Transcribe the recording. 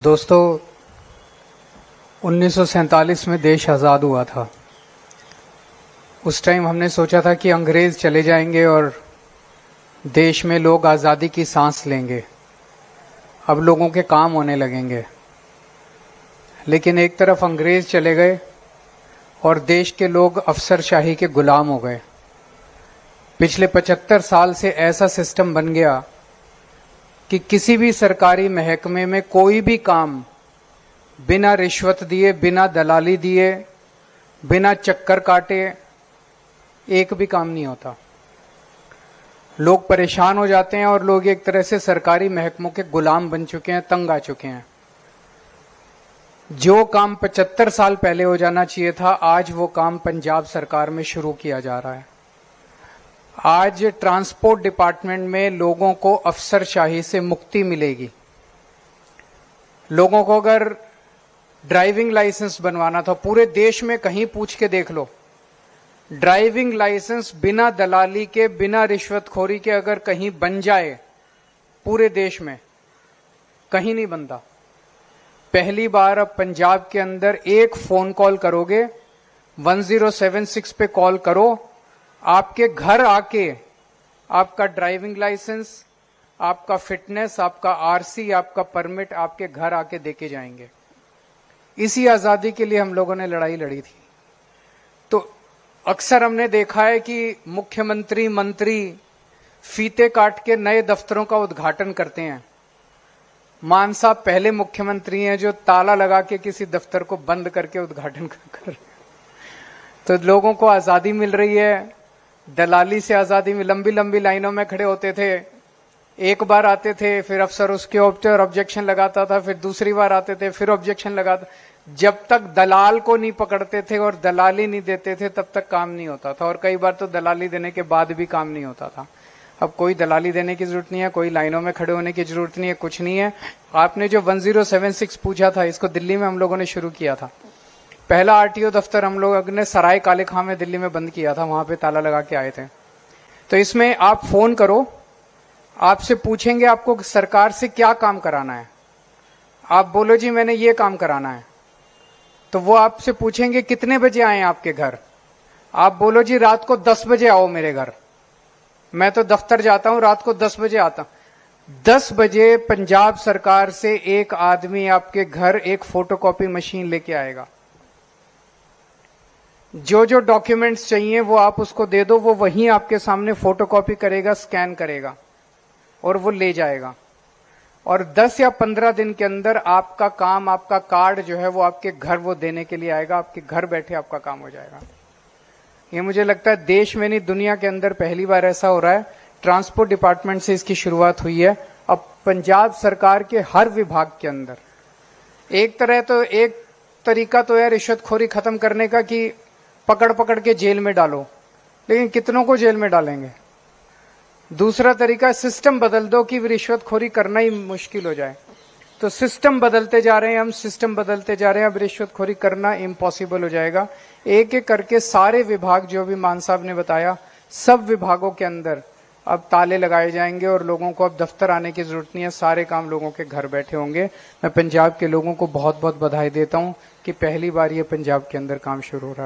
दोस्तों, 1947 में देश आज़ाद हुआ था। उस टाइम हमने सोचा था कि अंग्रेज चले जाएंगे और देश में लोग आज़ादी की सांस लेंगे, अब लोगों के काम होने लगेंगे। लेकिन एक तरफ अंग्रेज चले गए और देश के लोग अफसरशाही के गुलाम हो गए। पिछले 75 साल से ऐसा सिस्टम बन गया कि किसी भी सरकारी महकमे में कोई भी काम बिना रिश्वत दिए, बिना दलाली दिए, बिना चक्कर काटे एक भी काम नहीं होता। लोग परेशान हो जाते हैं और लोग एक तरह से सरकारी महकमों के गुलाम बन चुके हैं, तंग आ चुके हैं। जो काम 75 साल पहले हो जाना चाहिए था, आज वो काम पंजाब सरकार में शुरू किया जा रहा है। आज ट्रांसपोर्ट डिपार्टमेंट में लोगों को अफसरशाही से मुक्ति मिलेगी। लोगों को अगर ड्राइविंग लाइसेंस बनवाना था, पूरे देश में कहीं पूछ के देख लो, ड्राइविंग लाइसेंस बिना दलाली के, बिना रिश्वतखोरी के अगर कहीं बन जाए, पूरे देश में कहीं नहीं बनता। पहली बार अब पंजाब के अंदर एक फोन कॉल करोगे, 1076 पे कॉल करो, आपके घर आके आपका ड्राइविंग लाइसेंस, आपका फिटनेस, आपका आरसी, आपका परमिट आपके घर आके देके जाएंगे। इसी आजादी के लिए हम लोगों ने लड़ाई लड़ी थी। तो अक्सर हमने देखा है कि मुख्यमंत्री, मंत्री फीते काट के नए दफ्तरों का उद्घाटन करते हैं। मान साहब पहले मुख्यमंत्री हैं जो ताला लगा के किसी दफ्तर को बंद करके उद्घाटन कर। तो लोगों को आजादी मिल रही है, दलाली से आजादी में। लंबी लंबी लाइनों में खड़े होते थे, एक बार आते थे, फिर अफसर उसके ऊपर ऑब्जेक्शन लगाता था, फिर दूसरी बार आते थे, फिर ऑब्जेक्शन लगाता। जब तक दलाल को नहीं पकड़ते थे और दलाली नहीं देते थे, तब तक काम नहीं होता था। और कई बार तो दलाली देने के बाद भी काम नहीं होता था। अब कोई दलाली देने की जरूरत नहीं है, कोई लाइनों में खड़े होने की जरूरत नहीं है, कुछ नहीं है। आपने जो 1076 पूछा था, इसको दिल्ली में हम लोगों ने शुरू किया था। पहला आरटीओ दफ्तर हम लोग ने सराय काले खां में दिल्ली में बंद किया था, वहां पे ताला लगा के आए थे। तो इसमें आप फोन करो, आपसे पूछेंगे आपको सरकार से क्या काम कराना है। आप बोलो जी मैंने ये काम कराना है, तो वो आपसे पूछेंगे कितने बजे आए आपके घर। आप बोलो जी रात को 10 बजे आओ मेरे घर, मैं तो दफ्तर जाता हूं, रात को 10 बजे आता हूं। 10 बजे पंजाब सरकार से एक आदमी आपके घर एक फोटोकॉपी मशीन लेके आएगा। जो जो डॉक्यूमेंट्स चाहिए वो आप उसको दे दो, वो वहीं आपके सामने फोटोकॉपी करेगा, स्कैन करेगा और वो ले जाएगा। और 10 या 15 दिन के अंदर आपका काम, आपका कार्ड जो है वो आपके घर वो देने के लिए आएगा। आपके घर बैठे आपका काम हो जाएगा। ये मुझे लगता है देश में नहीं, दुनिया के अंदर पहली बार ऐसा हो रहा है। ट्रांसपोर्ट डिपार्टमेंट से इसकी शुरुआत हुई है। अब पंजाब सरकार के हर विभाग के अंदर एक तरीका तो है रिश्वतखोरी खत्म करने का कि पकड़ पकड़ के जेल में डालो, लेकिन कितनों को जेल में डालेंगे। दूसरा तरीका सिस्टम बदल दो कि रिश्वतखोरी करना ही मुश्किल हो जाए। तो सिस्टम बदलते जा रहे हैं, हम सिस्टम बदलते जा रहे हैं। अब रिश्वतखोरी करना इम्पॉसिबल हो जाएगा। एक एक करके सारे विभाग, जो भी मान साहब ने बताया, सब विभागों के अंदर अब ताले लगाए जाएंगे और लोगों को अब दफ्तर आने की जरूरत नहीं है। सारे काम लोगों के घर बैठे होंगे। मैं पंजाब के लोगों को बहुत बहुत बधाई देता हूं कि पहली बार ये पंजाब के अंदर काम शुरू हो रहा है।